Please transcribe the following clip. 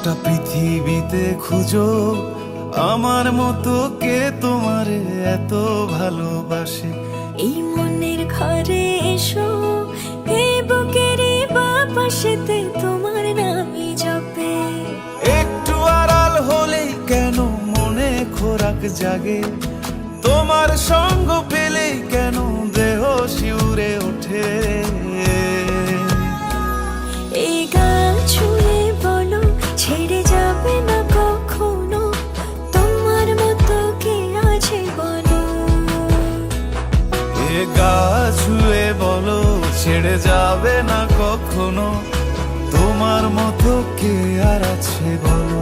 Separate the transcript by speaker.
Speaker 1: গোটা পৃথিবীতে খুঁজো আমার মতো কে তোমারে এত ভালোবাসে।
Speaker 2: এই মনের ঘরে এসো, এই বুকেরই বাপাশেতে তোমার নামই জপে।
Speaker 1: একটু আড়াল হলেই কেন মনে খোরাক জাগে, তোমার সঙ্গ পেলেই কেন দেহ শিউরে ওঠে।
Speaker 2: এই গান ছুঁয়ে বলো ছেড়ে যাবে না কখনো, তোমার মতো কে আছে বলো।
Speaker 1: এ গা ছুঁয়ে বলো ছেড়ে যাবে না কখনো, তোমার মতো কে আর আছে বলো।